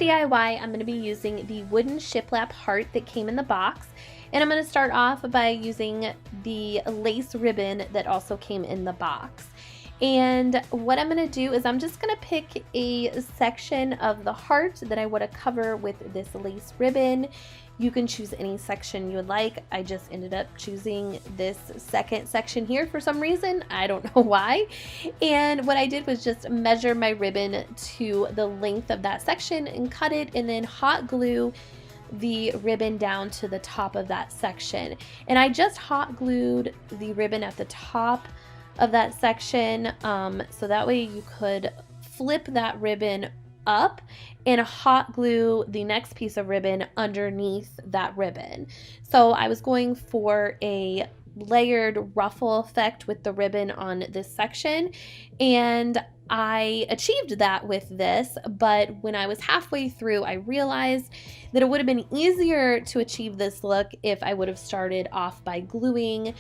DIY, I'm going to be using the wooden shiplap heart that came in the box. And I'm going to start off by using the lace ribbon that also came in the box. And what I'm going to do is I'm just going to pick a section of the heart that I want to cover with this lace ribbon. You can choose any section you would like. I just ended up choosing this second section here for some reason. I don't know why. And what I did was just measure my ribbon to the length of that section and cut it, and then hot glue the ribbon down to the top of that section. And I just hot glued the ribbon at the top of that section, so that way you could flip that ribbon up and hot glue the next piece of ribbon underneath that ribbon. So I was going for a layered ruffle effect with the ribbon on this section, and I achieved that with this, but when I was halfway through, I realized that it would have been easier to achieve this look if I would have started off by gluing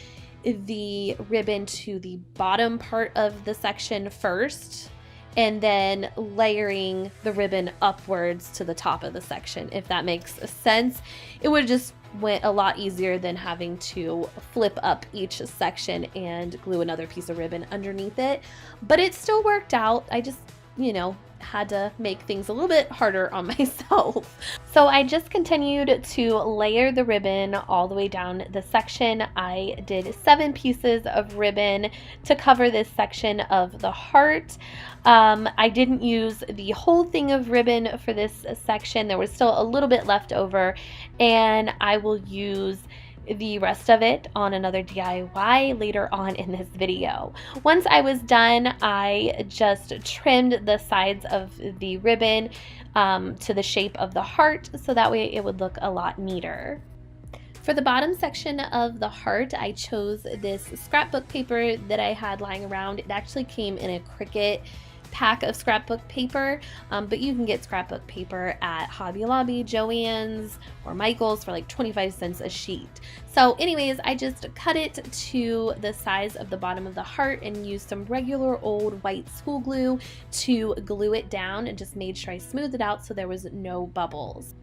the ribbon to the bottom part of the section first, and then layering the ribbon upwards to the top of the section. If that makes sense, it would just went a lot easier than having to flip up each section and glue another piece of ribbon underneath it. But it still worked out. I just, had to make things a little bit harder on myself. So I just continued to layer the ribbon all the way down the section. I did 7 pieces of ribbon to cover this section of the heart. I didn't use the whole thing of ribbon for this section. There was still a little bit left over, and I will use the rest of it on another DIY later on in this video. Once I was done, I just trimmed the sides of the ribbon to the shape of the heart, so that way it would look a lot neater. For the bottom section of the heart, I chose this scrapbook paper that I had lying around. It actually came in a Cricut pack of scrapbook paper, but you can get scrapbook paper at Hobby Lobby, Joann's, or Michael's for like 25 cents a sheet. So anyways, I just cut it to the size of the bottom of the heart and used some regular old white school glue to glue it down, and just made sure I smoothed it out so there was no bubbles.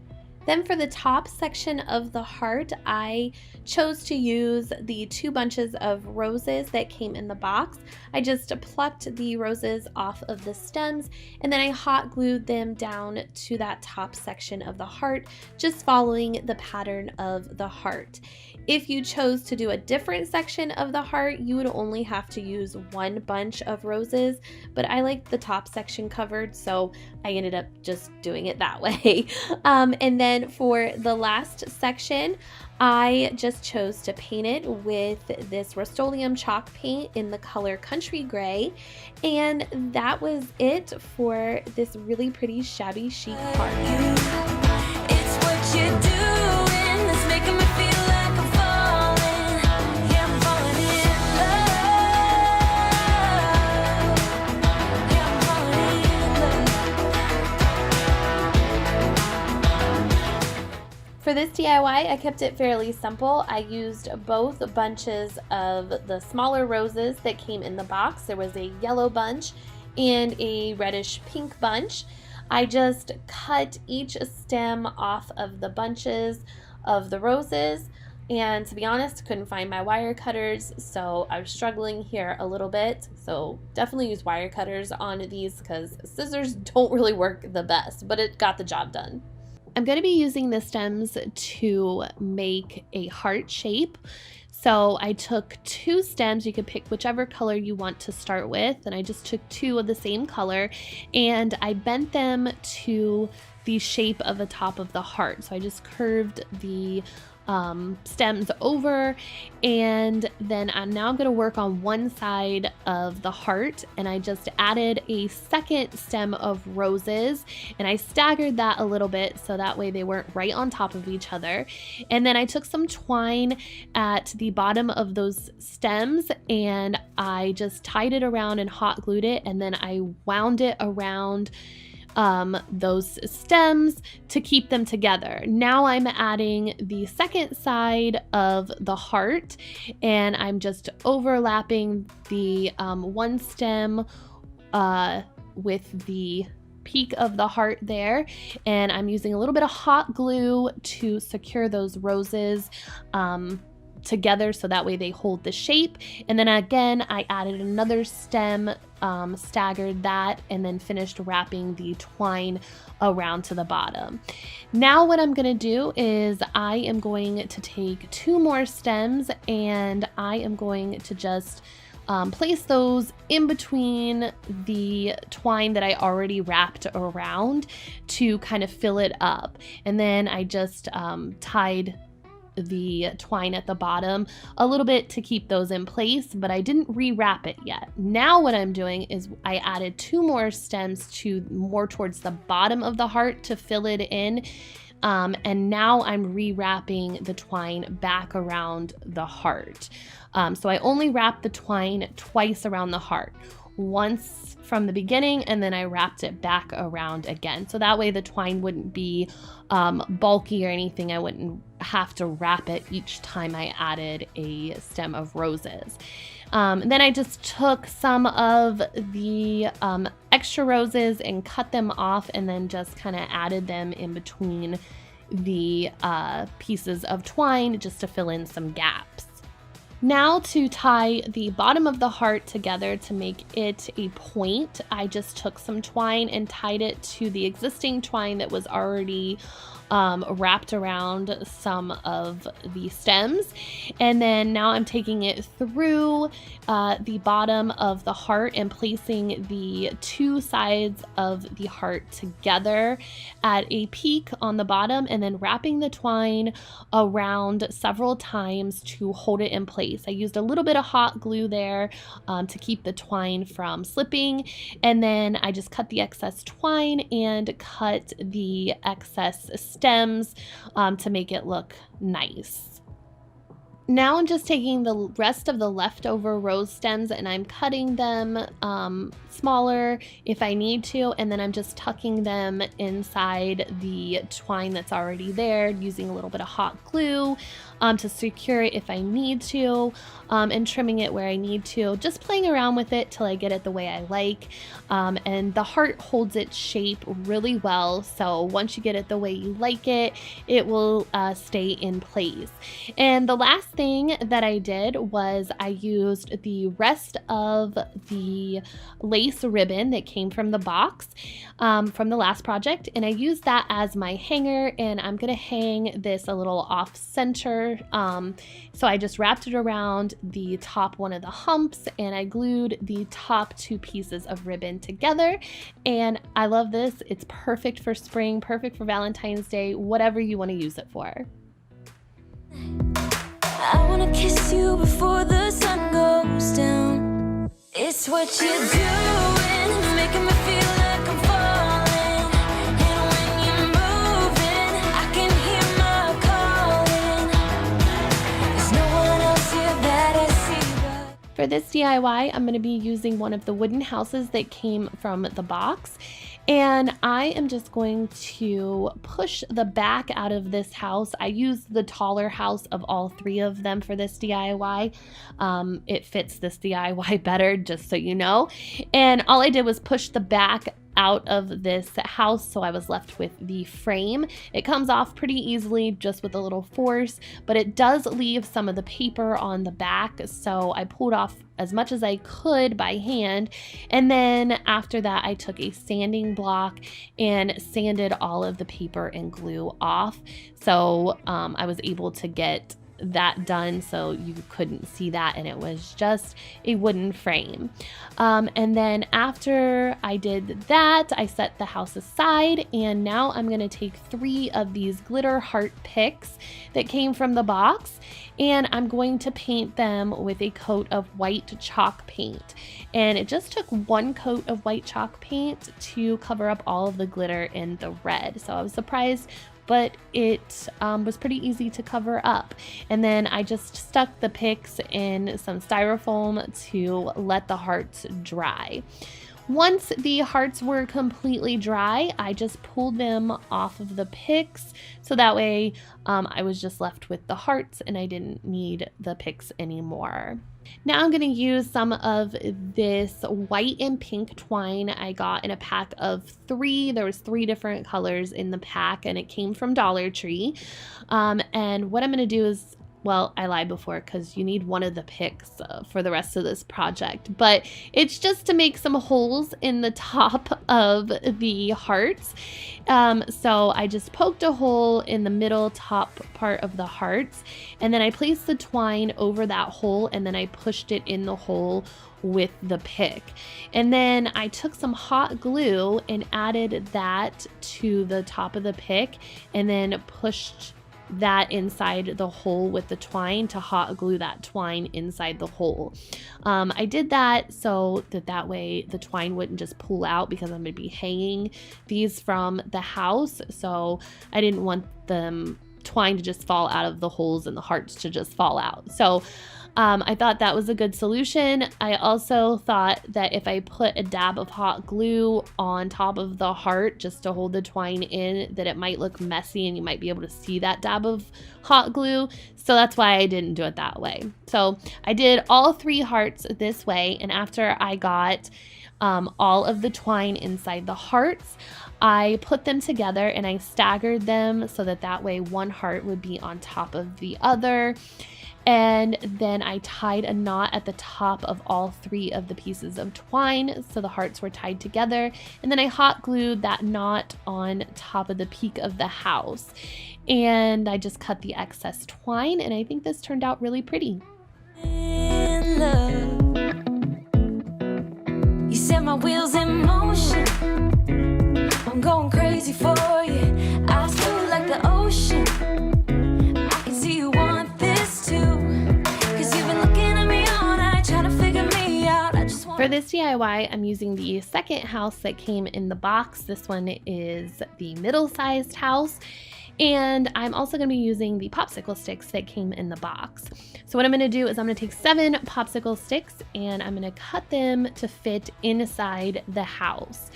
Then for the top section of the heart, I chose to use the 2 bunches of roses that came in the box. I just plucked the roses off of the stems, and then I hot glued them down to that top section of the heart, just following the pattern of the heart. If you chose to do a different section of the heart, you would only have to use 1 bunch of roses, but I liked the top section covered, so I ended up just doing it that way. And then for the last section, I just chose to paint it with this Rust-Oleum chalk paint in the color Country Gray, and that was it for this really pretty shabby chic heart. It's what you're doing that's making me feel like I'm falling. Yeah, I'm falling in love. Yeah, I'm falling in love. For this DIY, I kept it fairly simple. I used both bunches of the smaller roses that came in the box. There was a yellow bunch and a reddish pink bunch. I just cut each stem off of the bunches of the roses, and to be honest, couldn't find my wire cutters, so I was struggling here a little bit. So definitely use wire cutters on these because scissors don't really work the best, but it got the job done. I'm going to be using the stems to make a heart shape. So I took 2 stems. You could pick whichever color you want to start with, and I just took 2 of the same color, and I bent them to the shape of the top of the heart. So I just curved the stems over, and then now I'm going to work on one side of the heart, and I just added a second stem of roses, and I staggered that a little bit so that way they weren't right on top of each other. And then I took some twine at the bottom of those stems, and I just tied it around and hot glued it, and then I wound it around those stems to keep them together. Now I'm adding the second side of the heart, and I'm just overlapping the one stem with the peak of the heart there, and I'm using a little bit of hot glue to secure those roses together so that way they hold the shape. And then again, I added another stem, staggered that, and then finished wrapping the twine around to the bottom. Now what I'm going to do is I am going to take 2 more stems, and I am going to just place those in between the twine that I already wrapped around to kind of fill it up. And then I just tied the twine at the bottom a little bit to keep those in place, but I didn't rewrap it yet. Now what I'm doing is I added 2 more stems to more towards the bottom of the heart to fill it in. And now I'm rewrapping the twine back around the heart. So I only wrapped the twine twice around the heart. Once from the beginning, and then I wrapped it back around again. So that way the twine wouldn't be bulky or anything. I wouldn't have to wrap it each time I added a stem of roses. Then I just took some of the extra roses and cut them off, and then just kind of added them in between the pieces of twine just to fill in some gaps. Now to tie the bottom of the heart together to make it a point, I just took some twine and tied it to the existing twine that was already wrapped around some of the stems. And then now I'm taking it through the bottom of the heart and placing the 2 sides of the heart together at a peak on the bottom, and then wrapping the twine around several times to hold it in place. I used a little bit of hot glue there to keep the twine from slipping, and then I just cut the excess twine and cut the excess stems to make it look nice. Now I'm just taking the rest of the leftover rose stems and I'm cutting them smaller if I need to, and then I'm just tucking them inside the twine that's already there, using a little bit of hot glue to secure it if I need to, and trimming it where I need to, just playing around with it till I get it the way I like. And the heart holds its shape really well, so once you get it the way you like it, it will stay in place. And the last thing that I did was I used the rest of the lace ribbon that came from the box from the last project, and I used that as my hanger, and I'm gonna hang this a little off center. So I just wrapped it around the top one of the humps, and I glued the top 2 pieces of ribbon together, and I love this. It's perfect for spring, perfect for Valentine's Day, whatever you want to use it for. I wanna kiss you before the sun goes down. It's what you're doing, making me feel like I'm falling. And when you're moving, I can hear my calling. There's no one else here that I see but... For this DIY, I'm going to be using one of the wooden houses that came from the box. And I am just going to push the back out of this house. I used the taller house of all 3 of them for this DIY. It fits this DIY better, just so you know. And all I did was push the back out of this house, so I was left with the frame. It comes off pretty easily just with a little force, but it does leave some of the paper on the back, so I pulled off as much as I could by hand. And then after that, I took a sanding block and sanded all of the paper and glue off, so I was able to get that done so you couldn't see that, and it was just a wooden frame. And then after I did that, I set the house aside, and now I'm going to take 3 of these glitter heart picks that came from the box, and I'm going to paint them with a coat of white chalk paint. And it just took 1 coat of white chalk paint to cover up all of the glitter in the red, so I was surprised, but it was pretty easy to cover up. And then I just stuck the picks in some styrofoam to let the hearts dry. Once the hearts were completely dry, I just pulled them off of the picks, so that way I was just left with the hearts and I didn't need the picks anymore. Now I'm going to use some of this white and pink twine I got in a pack of 3. There was 3 different colors in the pack, and it came from Dollar Tree. And what I'm going to do is, well, I lied before because you need one of the picks for the rest of this project, but it's just to make some holes in the top of the hearts. So I just poked a hole in the middle top part of the hearts, and then I placed the twine over that hole, and then I pushed it in the hole with the pick. And then I took some hot glue and added that to the top of the pick, and then pushed that inside the hole with the twine to hot glue that twine inside the hole. I did that so that way the twine wouldn't just pull out, because I'm going to be hanging these from the house, so I didn't want them twine to just fall out of the holes and the hearts to just fall out. So I thought that was a good solution. I also thought that if I put a dab of hot glue on top of the heart just to hold the twine in, that it might look messy and you might be able to see that dab of hot glue. So that's why I didn't do it that way. So I did all 3 hearts this way, and after I got all of the twine inside the hearts, I put them together and I staggered them so that way one heart would be on top of the other. And then I tied a knot at the top of all 3 of the pieces of twine, so the hearts were tied together. And then I hot glued that knot on top of the peak of the house. And I just cut the excess twine, and I think this turned out really pretty. In love, you set my wheels in motion. I'm going crazy for you. I feel like the ocean. I can see you want this too. For this DIY, I'm using the second house that came in the box. This one is the middle-sized house. And I'm also going to be using the popsicle sticks that came in the box. So what I'm going to do is I'm going to take 7 popsicle sticks and I'm going to cut them to fit inside the house.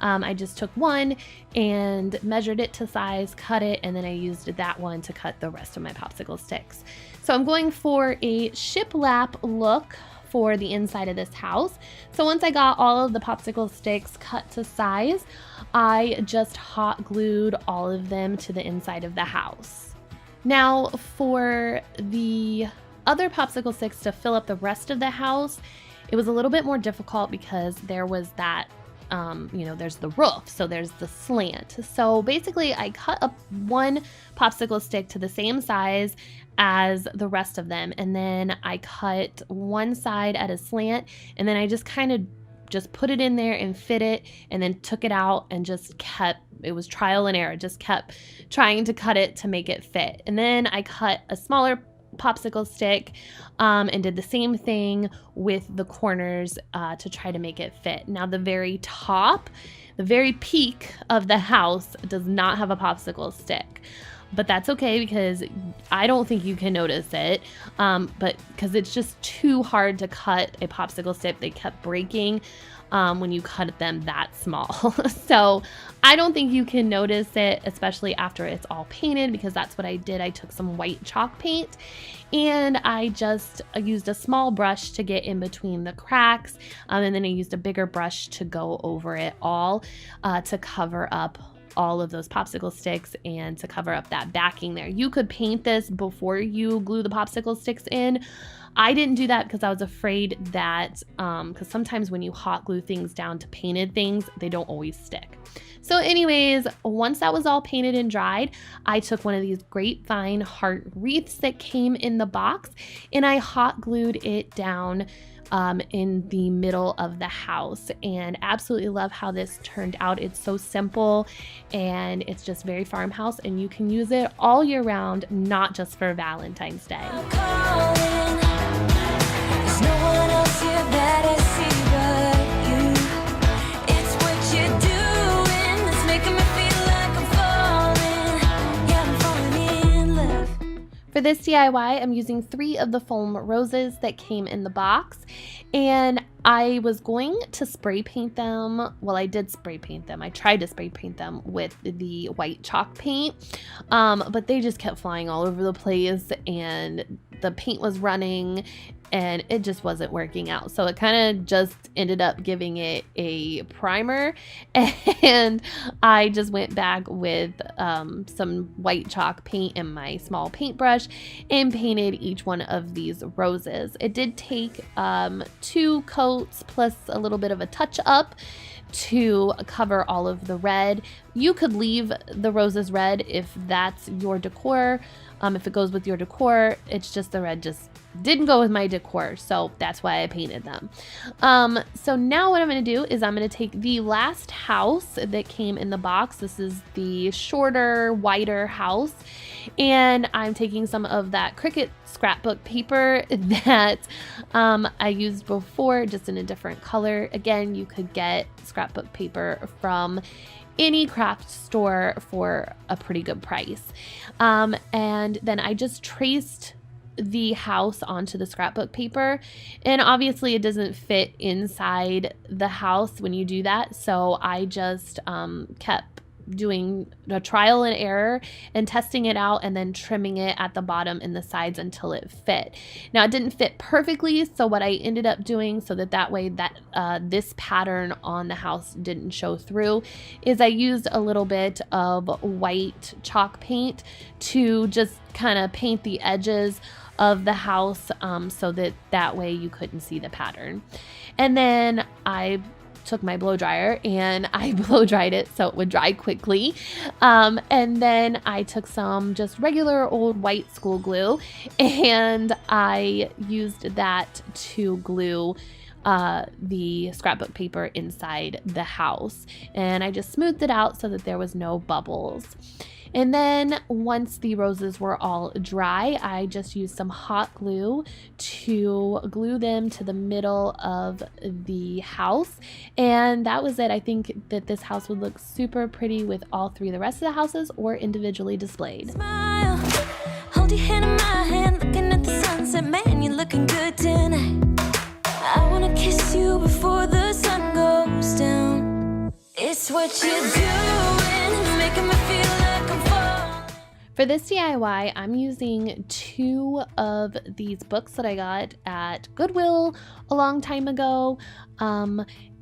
I just took one and measured it to size, cut it, and then I used that one to cut the rest of my popsicle sticks. So I'm going for a shiplap look for the inside of this house. So once I got all of the popsicle sticks cut to size, I just hot glued all of them to the inside of the house. Now for the other popsicle sticks to fill up the rest of the house, it was a little bit more difficult because there was that there's the roof, so there's the slant. So basically I cut up one popsicle stick to the same size as the rest of them, and then I cut one side at a slant, and then I just kind of put it in there and fit it, and then took it out and it was trial and error, just kept trying to cut it to make it fit. And then I cut a smaller popsicle stick and did the same thing with the corners to try to make it fit. Now the very top, the very peak of the house does not have a popsicle stick, but that's okay because I don't think you can notice it, but because it's just too hard to cut a popsicle stick. They kept breaking when you cut them that small. So I don't think you can notice it, especially after it's all painted, because that's what I did. I took some white chalk paint and I just used a small brush to get in between the cracks, and then I used a bigger brush to go over it all to cover up all of those popsicle sticks and to cover up that backing there. You could paint this before you glue the popsicle sticks in. I didn't do that because I was afraid that, because sometimes when you hot glue things down to painted things, they don't always stick. So anyways, once that was all painted and dried, I took one of these Grapevine heart wreaths that came in the box and I hot glued it down in the middle of the house, and absolutely love how this turned out. It's so simple and it's just very farmhouse, and you can use it all year round, not just for Valentine's Day. For this DIY, I'm using 3 of the foam roses that came in the box, and I was going to spray paint them. Well, I did spray paint them. I tried to spray paint them with the white chalk paint, but they just kept flying all over the place and the paint was running and it just wasn't working out. So it kind of just ended up giving it a primer, and I just went back with some white chalk paint and my small paintbrush and painted each one of these roses. It did take 2 coats plus a little bit of a touch up to cover all of the red. You could leave the roses red if that's your decor. If it goes with your decor, it's just the red just didn't go with my decor, so that's why I painted them. So now what I'm going to do is I'm going to take the last house that came in the box. This is the shorter, wider house, and I'm taking some of that Cricut scrapbook paper that I used before, just in a different color. Again, you could get scrapbook paper from any craft store for a pretty good price. And then I just traced the house onto the scrapbook paper, and obviously it doesn't fit inside the house when you do that, so I just kept doing a trial and error and testing it out, and then trimming it at the bottom and the sides until it fit. Now it didn't fit perfectly, so what I ended up doing so that way that this pattern on the house didn't show through is I used a little bit of white chalk paint to just kind of paint the edges of the house, so that way you couldn't see the pattern. And then I took my blow dryer and I blow dried it so it would dry quickly. And then I took some just regular old white school glue, and I used that to glue the scrapbook paper inside the house. And I just smoothed it out so that there was no bubbles. And then once the roses were all dry, I just used some hot glue to glue them to the middle of the house. And that was it. I think that this house would look super pretty with all 3 of the rest of the houses or individually displayed. Smile, hold your hand in my hand, looking at the sunset. Man, you're looking good tonight. I wanna kiss you before the sun goes down. It's what you're doing, making me feel like I'm falling. For this DIY, I'm using 2 of these books that I got at Goodwill a long time ago.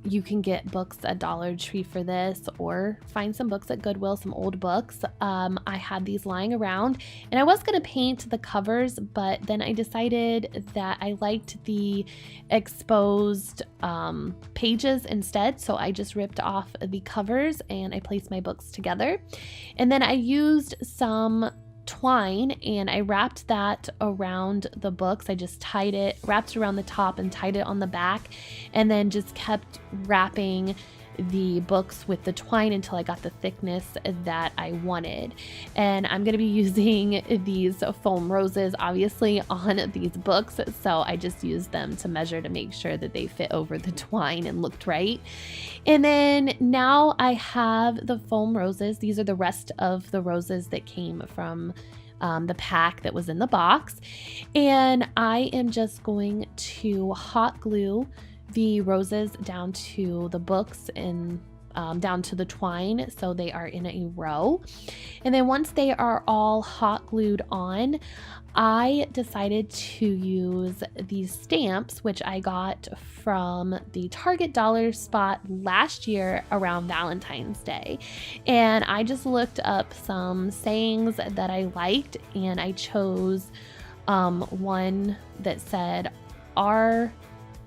You can get books at Dollar Tree for this, or find some books at Goodwill, some old books. I had these lying around, and I was going to paint the covers, but then I decided that I liked the exposed pages instead, so I just ripped off the covers and I placed my books together. And then I used some twine and I wrapped that around the books. I just wrapped it around the top and tied it on the back, and then just kept wrapping the books with the twine until I got the thickness that I wanted. And I'm going to be using these foam roses obviously on these books, so I just used them to measure to make sure that they fit over the twine and looked right. And then now I have the foam roses. These are the rest of the roses that came from the pack that was in the box, and I am just going to hot glue the roses down to the books and down to the twine so they are in a row. And then once they are all hot glued on, I decided to use these stamps, which I got from the Target dollar spot last year around Valentine's Day. And I just looked up some sayings that I liked, and I chose one that said,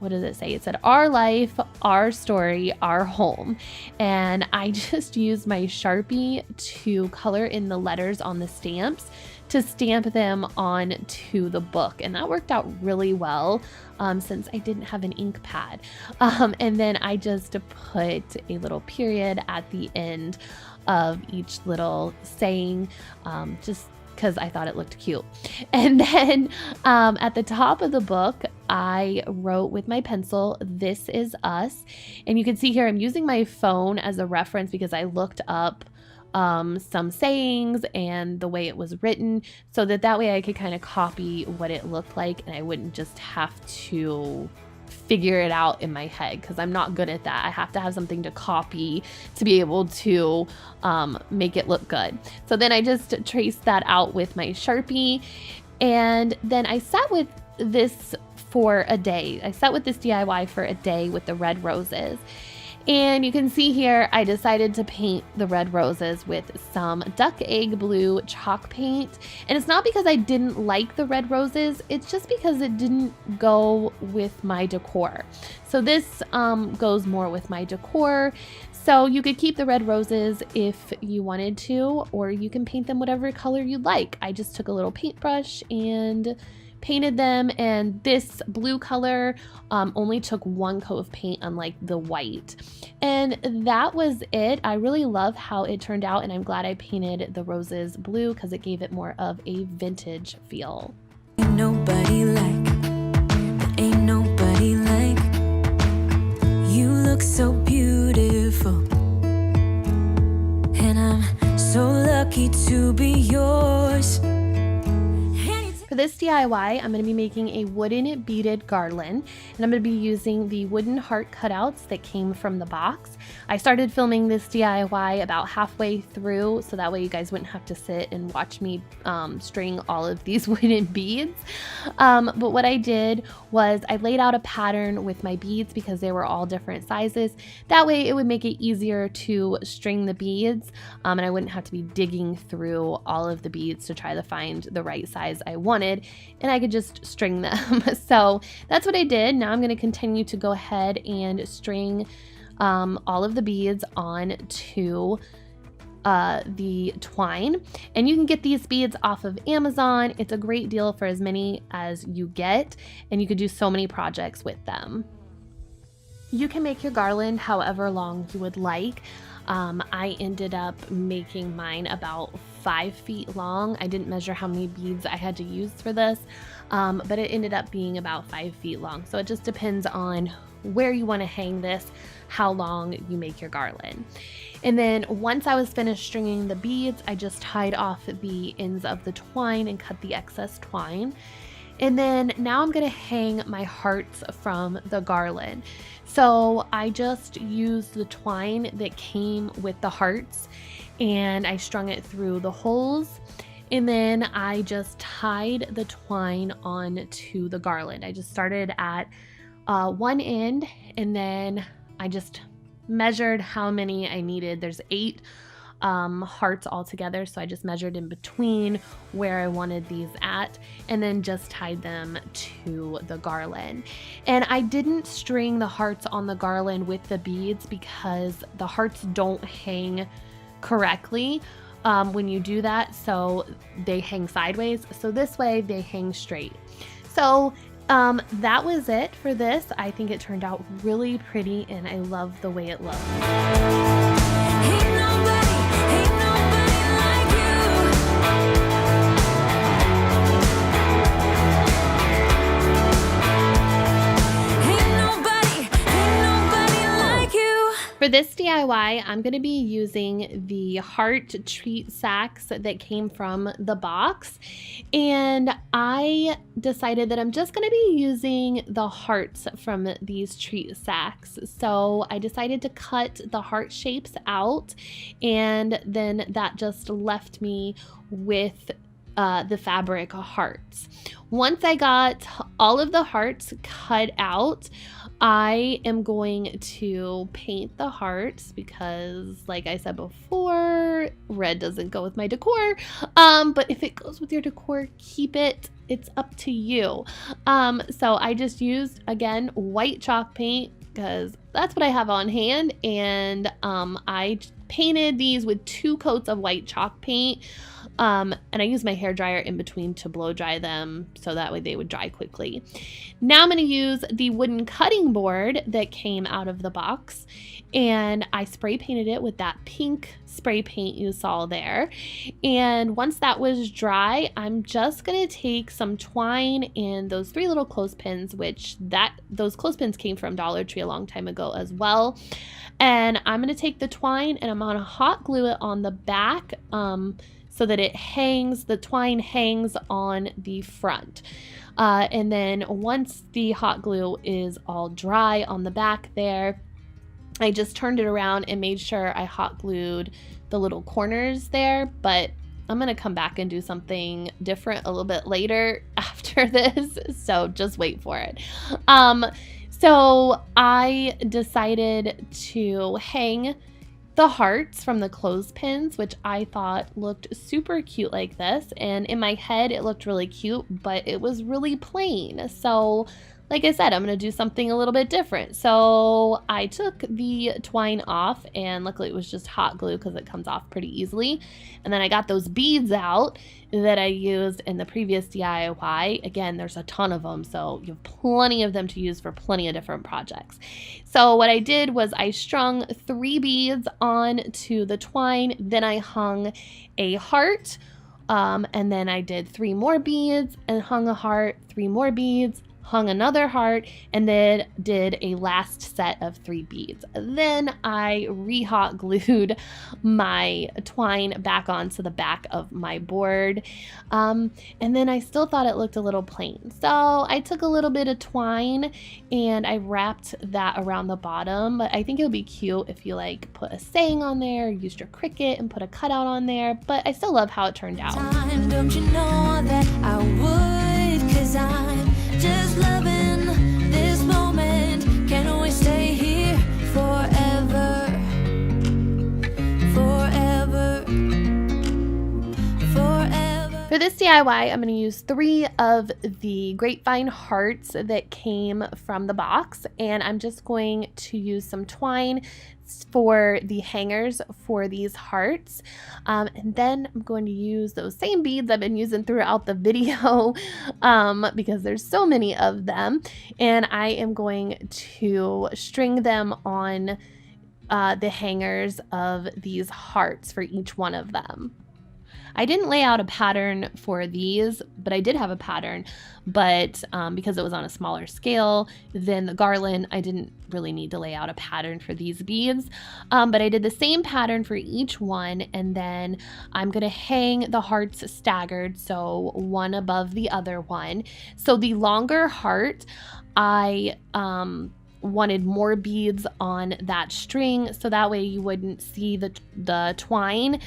what does it say? It said, "Our life, our story, our home." And I just used my Sharpie to color in the letters on the stamps to stamp them onto the book. And that worked out really well since I didn't have an ink pad. And then I just put a little period at the end of each little saying, just because I thought it looked cute. And then at the top of the book, I wrote with my pencil, "This is us." And you can see here I'm using my phone as a reference because I looked up some sayings and the way it was written, so that way I could kind of copy what it looked like and I wouldn't just have to figure it out in my head, because I'm not good at that. I have to have something to copy to be able to make it look good. So then I just traced that out with my Sharpie, and then I sat with this for a day. I sat with this DIY for a day with the red roses. And you can see here, I decided to paint the red roses with some duck egg blue chalk paint. And it's not because I didn't like the red roses, it's just because it didn't go with my decor. So this goes more with my decor. So you could keep the red roses if you wanted to, or you can paint them whatever color you like. I just took a little paintbrush and painted them, and this blue color only took one coat of paint, unlike the white. And that was it. I really love how it turned out, and I'm glad I painted the roses blue because it gave it more of a vintage feel. Ain't nobody like, ain't nobody like, you look so beautiful, and I'm so lucky to be yours. For this DIY, I'm going to be making a wooden beaded garland, and I'm going to be using the wooden heart cutouts that came from the box. I started filming this DIY about halfway through, so that way you guys wouldn't have to sit and watch me string all of these wooden beads. But what I did was I laid out a pattern with my beads because they were all different sizes. That way it would make it easier to string the beads, and I wouldn't have to be digging through all of the beads to try to find the right size I wanted, and I could just string them. So that's what I did. Now I'm going to continue to go ahead and string all of the beads onto the twine, and you can get these beads off of Amazon. It's a great deal for as many as you get, and you could do so many projects with them. You can make your garland however long you would like. I ended up making mine about 5 feet long. I didn't measure how many beads I had to use for this, but it ended up being about 5 feet long. So it just depends on where you want to hang this, how long you make your garland. And then once I was finished stringing the beads, I just tied off the ends of the twine and cut the excess twine. And then now I'm going to hang my hearts from the garland. So I just used the twine that came with the hearts, and I strung it through the holes, and then I just tied the twine onto the garland. I just started at one end, and then I just measured how many I needed. There's 8 hearts all together, so I just measured in between where I wanted these at, and then just tied them to the garland. And I didn't string the hearts on the garland with the beads because the hearts don't hang correctly when you do that, so they hang sideways. So this way they hang straight. So that was it for this. I think it turned out really pretty, and I love the way it looks. For this DIY, I'm going to be using the heart treat sacks that came from the box, and I decided that I'm just going to be using the hearts from these treat sacks. So I decided to cut the heart shapes out, and then that just left me with the fabric hearts. Once I got all of the hearts cut out, I am going to paint the hearts because, like I said before, red doesn't go with my decor. But if it goes with your decor, keep it. It's up to you. So I just used, again, white chalk paint because that's what I have on hand. And I painted these with 2 coats of white chalk paint. And I used my hairdryer in between to blow dry them so that way they would dry quickly. Now I'm going to use the wooden cutting board that came out of the box, and I spray painted it with that pink spray paint you saw there. And once that was dry, I'm just going to take some twine and those 3 little clothespins, which those clothespins came from Dollar Tree a long time ago as well. And I'm going to take the twine and I'm going to hot glue it on the back so that the twine hangs on the front. And then once the hot glue is all dry on the back there, I just turned it around and made sure I hot glued the little corners there, but I'm going to come back and do something different a little bit later after this, so just wait for it. So I decided to hang the hearts from the clothespins, which I thought looked super cute like this. And in my head, it looked really cute, but it was really plain. So like I said, I'm going to do something a little bit different. So I took the twine off, and luckily it was just hot glue because it comes off pretty easily. And then I got those beads out that I used in the previous DIY. Again, there's a ton of them, so you have plenty of them to use for plenty of different projects. So what I did was I strung 3 beads onto the twine, then I hung a heart, and then I did 3 more beads and hung a heart, 3 more beads, hung another heart, and then did a last set of 3 beads. Then I re-hot glued my twine back onto the back of my board, and then I still thought it looked a little plain. So I took a little bit of twine and I wrapped that around the bottom, but I think it would be cute if you like put a saying on there, used your Cricut and put a cutout on there, but I still love how it turned out. Don't you know that I would, 'cause I'm just loving this moment. Can't we stay here forever, forever, forever. For this DIY, I'm going to use 3 of the Grapevine hearts that came from the box, and I'm just going to use some twine for the hangers for these hearts, and then I'm going to use those same beads I've been using throughout the video, because there's so many of them, and I am going to string them on the hangers of these hearts for each one of them. I didn't lay out a pattern for these, but I did have a pattern, but because it was on a smaller scale than the Garland, I didn't really need to lay out a pattern for these beads, but I did the same pattern for each one, and then I'm going to hang the hearts staggered, so one above the other one. So the longer heart, I wanted more beads on that string, so that way you wouldn't see the twine.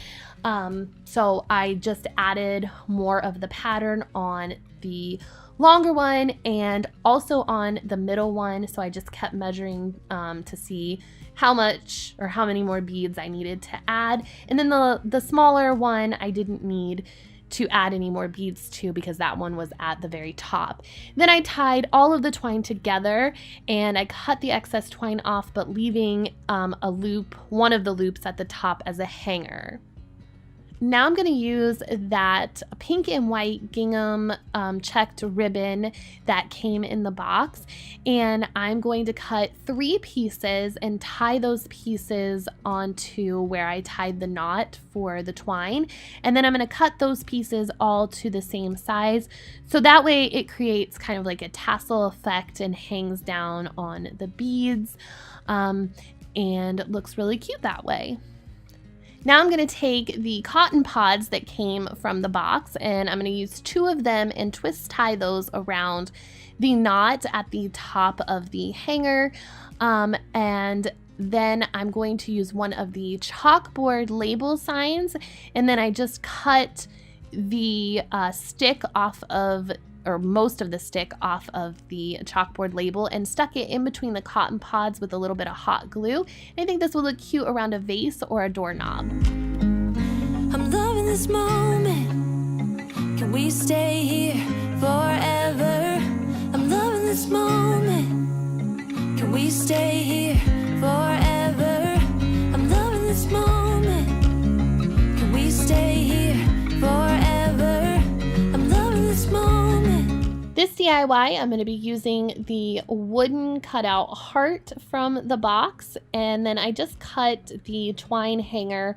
So I just added more of the pattern on the longer one and also on the middle one. So I just kept measuring to see how much or how many more beads I needed to add. And then the smaller one I didn't need to add any more beads to, because that one was at the very top. Then I tied all of the twine together and I cut the excess twine off, but leaving a loop, one of the loops at the top as a hanger. Now I'm going to use that pink and white gingham checked ribbon that came in the box, and I'm going to cut 3 pieces and tie those pieces onto where I tied the knot for the twine, and then I'm going to cut those pieces all to the same size, so that way it creates kind of like a tassel effect and hangs down on the beads, and looks really cute that way. Now I'm going to take the cotton pods that came from the box, and I'm going to use 2 of them and twist tie those around the knot at the top of the hanger, and then I'm going to use one of the chalkboard label signs, and then I just cut the stick off of, or most of the stick off of the chalkboard label, and stuck it in between the cotton pods with a little bit of hot glue. I think this will look cute around a vase or a doorknob. I'm loving this moment. Can we stay here forever? I'm loving this moment. Can we stay here forever? I'm loving this moment. Can we stay here forever? I'm loving this moment. This DIY, I'm going to be using the wooden cutout heart from the box, and then I just cut the twine hanger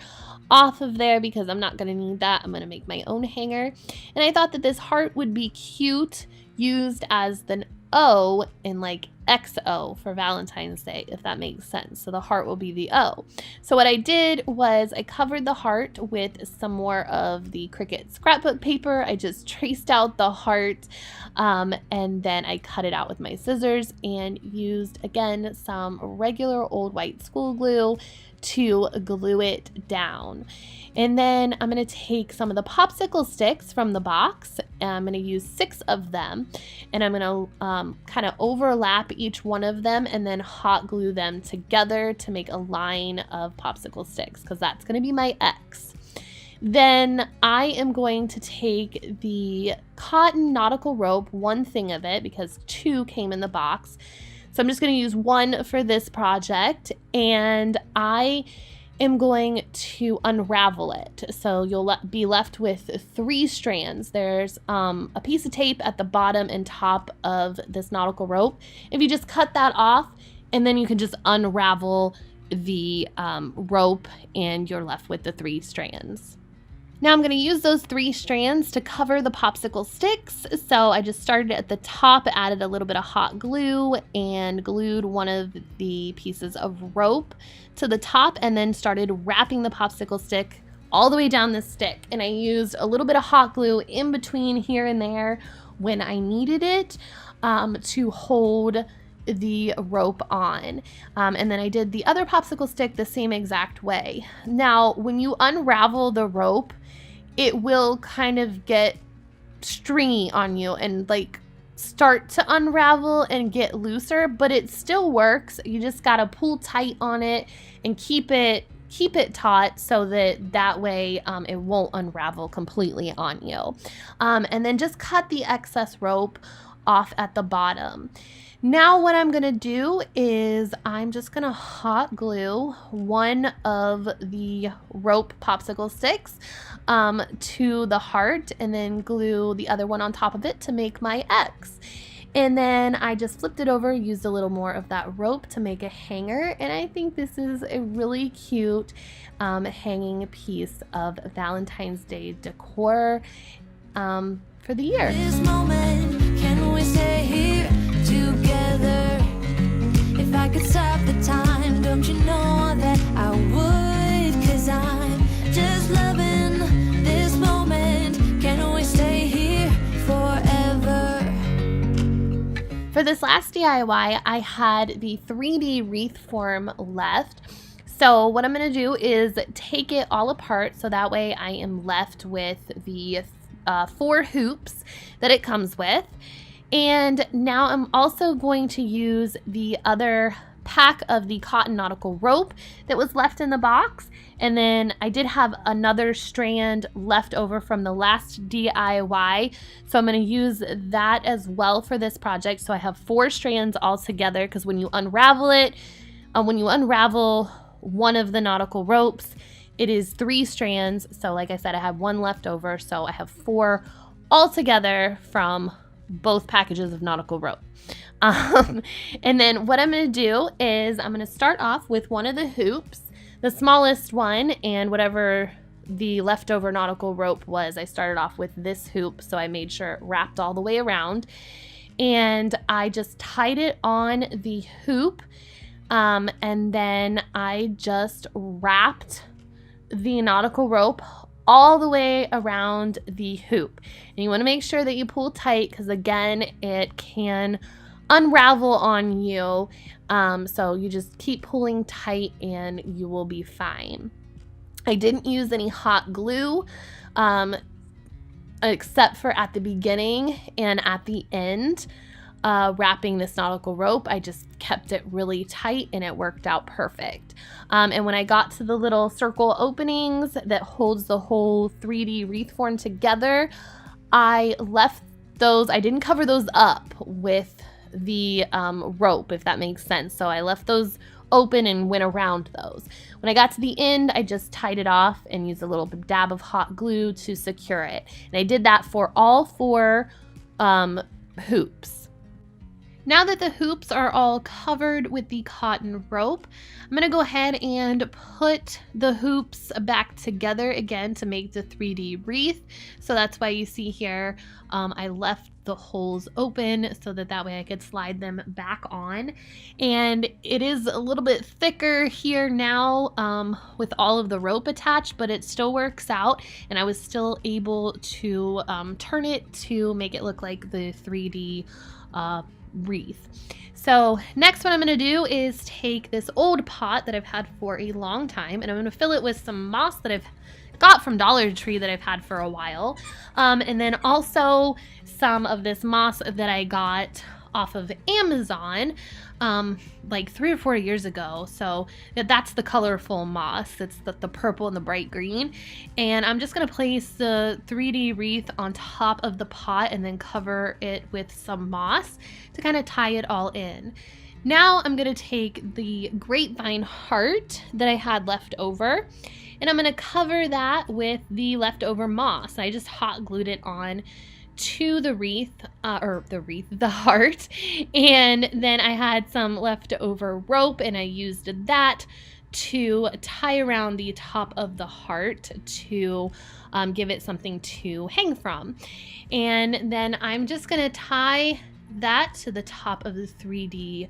off of there because I'm not going to need that. I'm going to make my own hanger, and I thought that this heart would be cute used as the O in like XO for Valentine's Day, if that makes sense. So the heart will be the O. So what I did was I covered the heart with some more of the Cricut scrapbook paper. I just traced out the heart and then I cut it out with my scissors and used, again, some regular old white school glue to glue it down. And then I'm going to take some of the popsicle sticks from the box. I'm going to use 6 of them, and I'm going to kind of overlap each one of them and then hot glue them together to make a line of popsicle sticks, because that's going to be my X. Then I am going to take the cotton nautical rope, one thing of it, because 2 came in the box. So I'm just going to use 1 for this project, and I am going to unravel it. So you'll be left with 3 strands. There's a piece of tape at the bottom and top of this nautical rope. If you just cut that off, and then you can just unravel the rope, and you're left with the 3 strands. Now I'm going to use those 3 strands to cover the popsicle sticks. So I just started at the top, added a little bit of hot glue, and glued one of the pieces of rope to the top, and then started wrapping the popsicle stick all the way down the stick. And I used a little bit of hot glue in between here and there when I needed it to hold the rope on. And then I did the other popsicle stick the same exact way. Now, when you unravel the rope, it will kind of get stringy on you and like start to unravel and get looser, but it still works. You just got to pull tight on it and keep it taut so that way it won't unravel completely on you. And then just cut the excess rope off at the bottom. Now what I'm going to do is I'm just going to hot glue one of the rope popsicle sticks to the heart, and then glue the other one on top of it to make my X. And then I just flipped it over, used a little more of that rope to make a hanger, and I think this is a really cute hanging piece of Valentine's Day decor for the year. This moment, can we stay here together? If I could stop the time, don't you know that I would? 'Cause I'm just loving this moment. Can we stay here forever? For this last DIY, I had the 3D wreath form left. So what I'm going to do is take it all apart, so that way I am left with the 4 hoops that it comes with. And now I'm also going to use the other pack of the cotton nautical rope that was left in the box. And then I did have another strand left over from the last DIY. So I'm going to use that as well for this project. So I have 4 strands all together, because when you unravel it, when you unravel one of the nautical ropes, it is 3 strands. So like I said, I have 1 left over. So I have 4 all together from both packages of nautical rope. And then what I'm going to do is I'm going to start off with one of the hoops, the smallest one, and whatever the leftover nautical rope was, I started off with this hoop, so I made sure it wrapped all the way around. And I just tied it on the hoop, and then I just wrapped the nautical rope all the way around the hoop. And you want to make sure that you pull tight, because again, it can unravel on you. So you just keep pulling tight and you will be fine. I didn't use any hot glue except for at the beginning and at the end. Wrapping this nautical rope, I just kept it really tight and it worked out perfect. And when I got to the little circle openings that holds the whole 3D wreath form together, I left those, I didn't cover those up with the rope, if that makes sense. So I left those open and went around those. When I got to the end, I just tied it off and used a little dab of hot glue to secure it. And I did that for all 4 hoops. Now that the hoops are all covered with the cotton rope, I'm going to go ahead and put the hoops back together again to make the 3D wreath. So that's why you see here I left the holes open so that way I could slide them back on. And it is a little bit thicker here now with all of the rope attached, but it still works out, and I was still able to turn it to make it look like the 3D wreath. So next what I'm going to do is take this old pot that I've had for a long time, and I'm going to fill it with some moss that I've got from Dollar Tree that I've had for a while, and then also some of this moss that I got off of Amazon like 3 or 4 years ago. So that's the colorful moss. It's the purple and the bright green. And I'm just going to place the 3D wreath on top of the pot and then cover it with some moss to kind of tie it all in. Now I'm going to take the Grapevine heart that I had left over, and I'm going to cover that with the leftover moss. I just hot glued it on to the wreath, the heart, and then I had some leftover rope and I used that to tie around the top of the heart to give it something to hang from. And then I'm just gonna tie that to the top of the 3D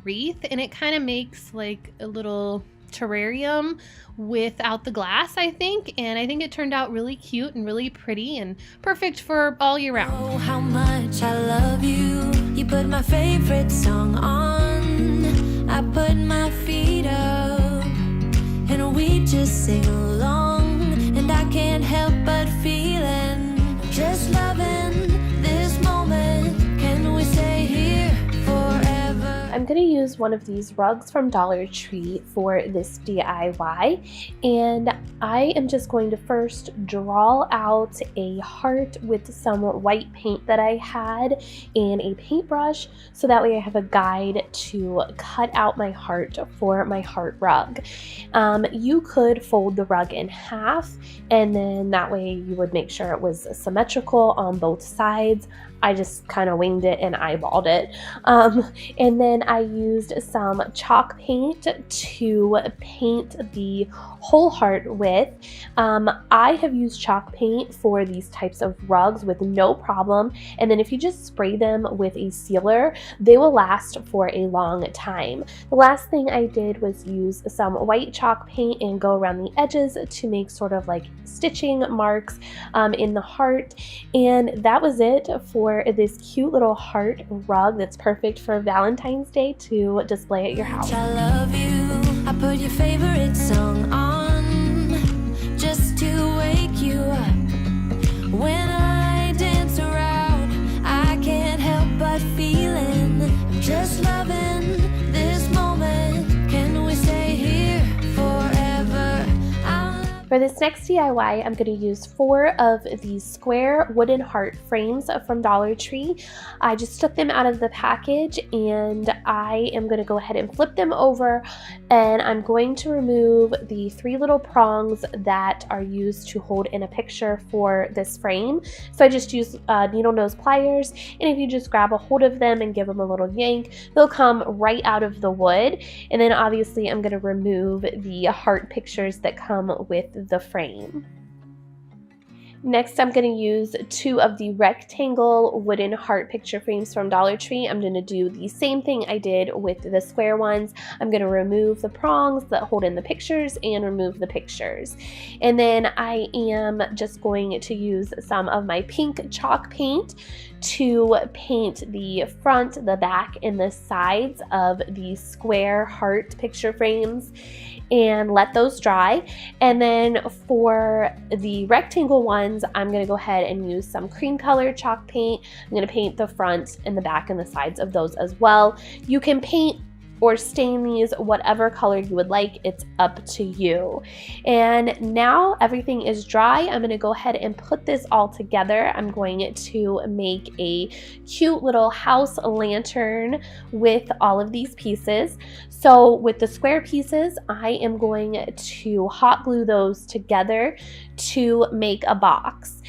wreath, and it kind of makes like a little terrarium without the glass, I think, and I think it turned out really cute and really pretty and perfect for all year round. Oh, how much I love you. You put my favorite song on. I put my feet up and we just sing along, and I can't help but feeling just loving this moment. Can we stay here forever? I'm going to use one of these rugs from Dollar Tree for this DIY, and I am just going to first draw out a heart with some white paint that I had and a paintbrush, so that way I have a guide to cut out my heart for my heart rug. You could fold the rug in half, and then that way you would make sure it was symmetrical on both sides. I just kind of winged it and eyeballed it. And then I used some chalk paint to paint the whole heart with. I have used chalk paint for these types of rugs with no problem. And then if you just spray them with a sealer, they will last for a long time. The last thing I did was use some white chalk paint and go around the edges to make sort of like stitching marks in the heart. And that was it for this cute little heart rug that's perfect for Valentine's Day to display at your house. I love you. I put your favorite song on just to wake you up. When I dance around, I can't help but feeling just loving this moment. Can we stay here forever? For this next DIY, I'm going to use 4 of these square wooden heart frames from Dollar Tree. I just took them out of the package, and I am going to go ahead and flip them over, and I'm going to remove the 3 little prongs that are used to hold in a picture for this frame. So I just use needle nose pliers, and if you just grab a hold of them and give them a little yank, they'll come right out of the wood. And then obviously I'm going to remove the heart pictures that come with the frame. Next, I'm going to use 2 of the rectangle wooden heart picture frames from Dollar Tree. I'm going to do the same thing I did with the square ones. I'm going to remove the prongs that hold in the pictures and remove the pictures. And then I am just going to use some of my pink chalk paint to paint the front, the back, and the sides of the square heart picture frames and let those dry. And then for the rectangle ones, I'm going to go ahead and use some cream color chalk paint. I'm going to paint the front and the back and the sides of those as well. You can paint or stain these whatever color you would like. It's up to you. And now everything is dry. I'm going to go ahead and put this all together. I'm going to make a cute little house lantern with all of these pieces. So with the square pieces, I am going to hot glue those together to make a box.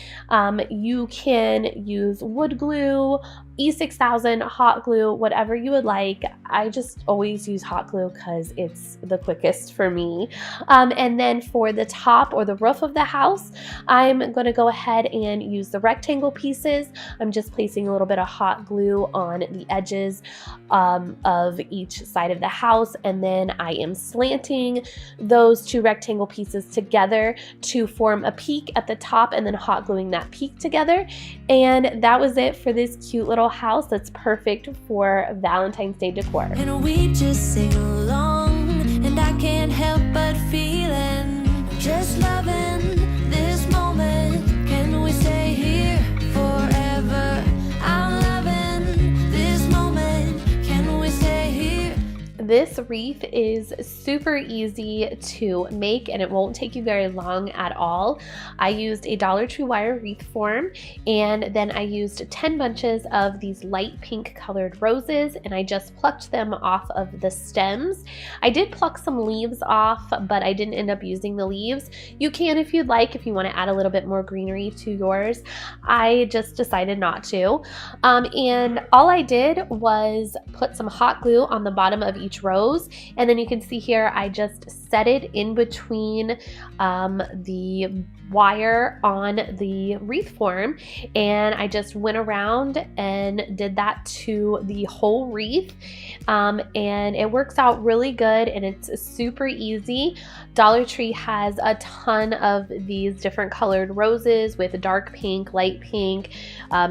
You can use wood glue E6000, hot glue, whatever you would like. I just always use hot glue because it's the quickest for me. And then for the top or the roof of the house, I'm going to go ahead and use the rectangle pieces. I'm just placing a little bit of hot glue on the edges of each side of the house, and then I am slanting those two rectangle pieces together to form a peak at the top, and then hot gluing that peak together. And that was it for this cute little house that's perfect for Valentine's Day decor. And we just sing along, and I can't help but feeling, just loving this moment. Can we stay here forever? I'm loving this moment. Can we stay here? This wreath is super easy to make, and it won't take you very long at all. I used a Dollar Tree wire wreath form, and then I used 10 bunches of these light pink colored roses, and I just plucked them off of the stems. I did pluck some leaves off, but I didn't end up using the leaves. You can if you'd like, if you want to add a little bit more greenery to yours. I just decided not to. And all I did was put some hot glue on the bottom of each rose, and then you can see here I just set it in between the wire on the wreath form, and I just went around and did that to the whole wreath, and it works out really good, and it's super easy. Dollar Tree has a ton of these different colored roses with dark pink, light pink,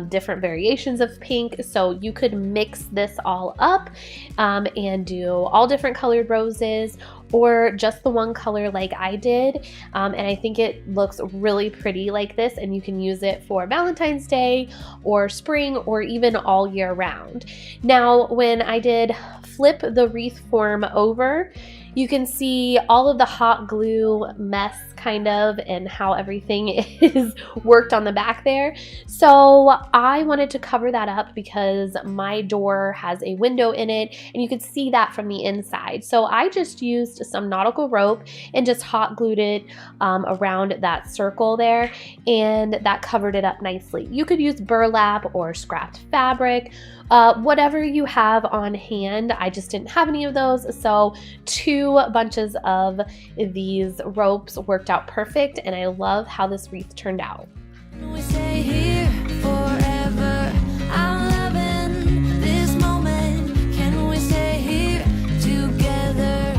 different variations of pink, so you could mix this all up and do all different colored roses, or just the one color like I did, and I think it looks really pretty like this, and you can use it for Valentine's Day or spring or even all year round. Now, when I did flip the wreath form over, you can see all of the hot glue mess kind of, and how everything is worked on the back there. So I wanted to cover that up because my door has a window in it, and you could see that from the inside. So I just used some nautical rope and just hot glued it around that circle there, and that covered it up nicely. You could use burlap or scrapped fabric, whatever you have on hand. I just didn't have any of those, so 2 bunches of these ropes worked out perfect, and I love how this wreath turned out. We stay here forever. I'm loving this moment. Can we stay here together?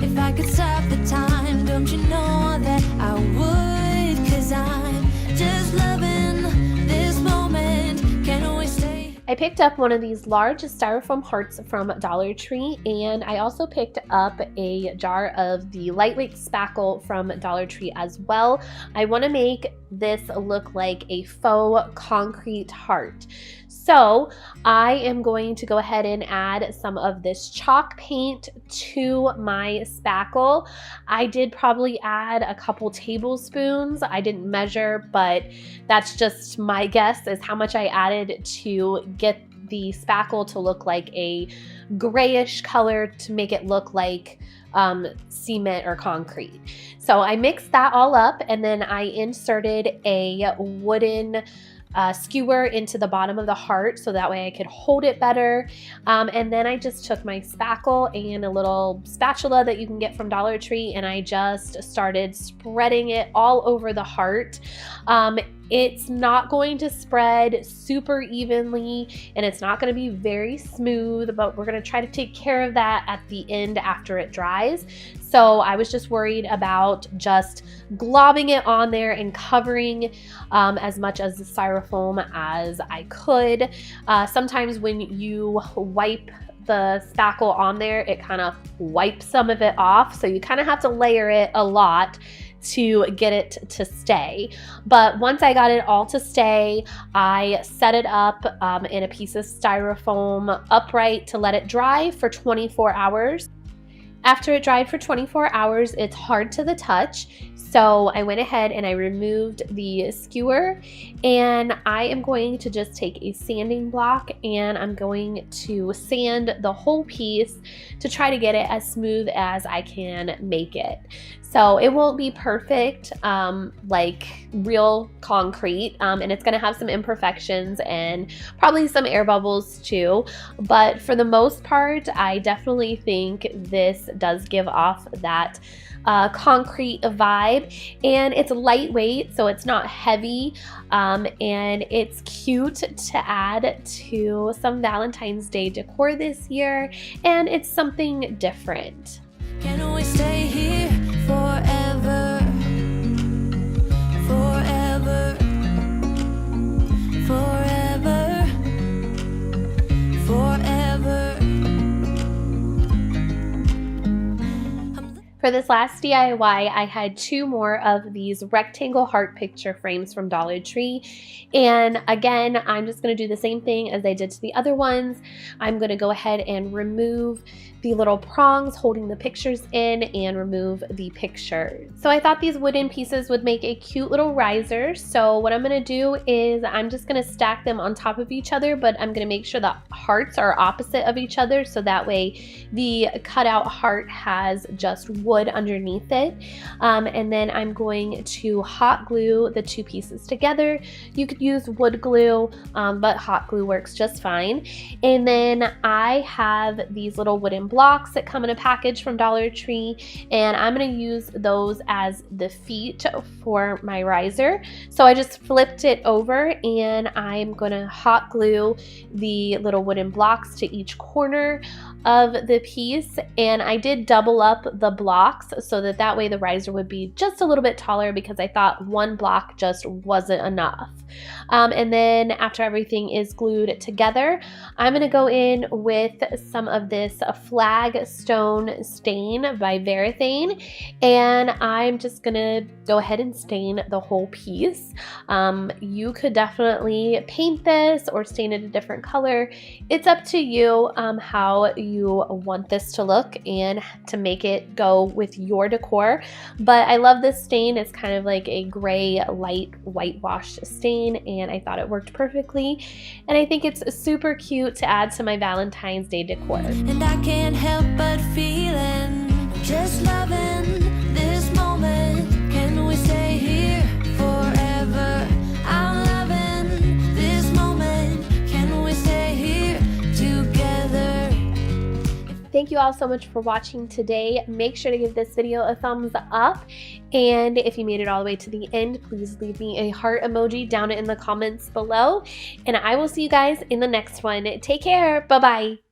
If I could stop the time, don't you know that I would? 'Cause I'm just loving this moment. Can we stay? I picked up one of these large styrofoam hearts from Dollar Tree, and I also picked up a jar of the lightweight spackle from Dollar Tree as well. I want to make this look like a faux concrete heart. So I am going to go ahead and add some of this chalk paint to my spackle. I did probably add a couple tablespoons. I didn't measure, but that's just my guess is how much I added to get the spackle to look like a grayish color, to make it look like cement or concrete. So I mixed that all up, and then I inserted a wooden skewer into the bottom of the heart so that way I could hold it better. And then I just took my spackle and a little spatula that you can get from Dollar Tree, and I just started spreading it all over the heart. It's not going to spread super evenly, and it's not going to be very smooth, but we're going to try to take care of that at the end after it dries. So I was just worried about just globbing it on there and covering as much as the styrofoam as I could. Sometimes when you wipe the spackle on there, it kind of wipes some of it off, so you kind of have to layer it a lot to get it to stay. But once I got it all to stay, I set it up in a piece of styrofoam upright to let it dry for 24 hours. After it dried for 24 hours, it's hard to the touch. So I went ahead and I removed the skewer, and I am going to just take a sanding block and I'm going to sand the whole piece to try to get it as smooth as I can make it. So it won't be perfect like real concrete, and it's gonna have some imperfections and probably some air bubbles too. But for the most part, I definitely think this does give off that concrete vibe, and it's lightweight, so it's not heavy, and it's cute to add to some Valentine's Day decor this year, and it's something different. Can we stay here forever? Forever. Forever. Forever. For this last DIY, I had 2 more of these rectangle heart picture frames from Dollar Tree. And again, I'm just going to do the same thing as I did to the other ones. I'm going to go ahead and remove the little prongs holding the pictures in and remove the picture. So I thought these wooden pieces would make a cute little riser. So what I'm going to do is I'm just going to stack them on top of each other, but I'm going to make sure the hearts are opposite of each other, so that way the cutout heart has just wood underneath it. And then I'm going to hot glue the 2 pieces together. You could use wood glue, but hot glue works just fine. And then I have these little wooden blocks that come in a package from Dollar Tree, and I'm going to use those as the feet for my riser. So I just flipped it over and I'm going to hot glue the little wooden blocks to each corner of the piece, and I did double up the blocks so that way the riser would be just a little bit taller, because I thought 1 block just wasn't enough. And then after everything is glued together, I'm going to go in with some of this flagstone stain by Valentine, and I'm just going to go ahead and stain the whole piece. You could definitely paint this or stain it a different color. It's up to you how you want this to look and to make it go with your decor. But I love this stain. It's kind of like a gray light whitewashed stain, and I thought it worked perfectly. And I think it's super cute to add to my Valentine's Day decor. And I can't help but feeling, just loving this moment. Can we stay here forever? I'm loving this moment. Can we stay here together? Thank you all so much for watching today. Make sure to give this video a thumbs up, and if you made it all the way to the end, please leave me a heart emoji down in the comments below, and I will see you guys in the next one. Take care. Bye-bye.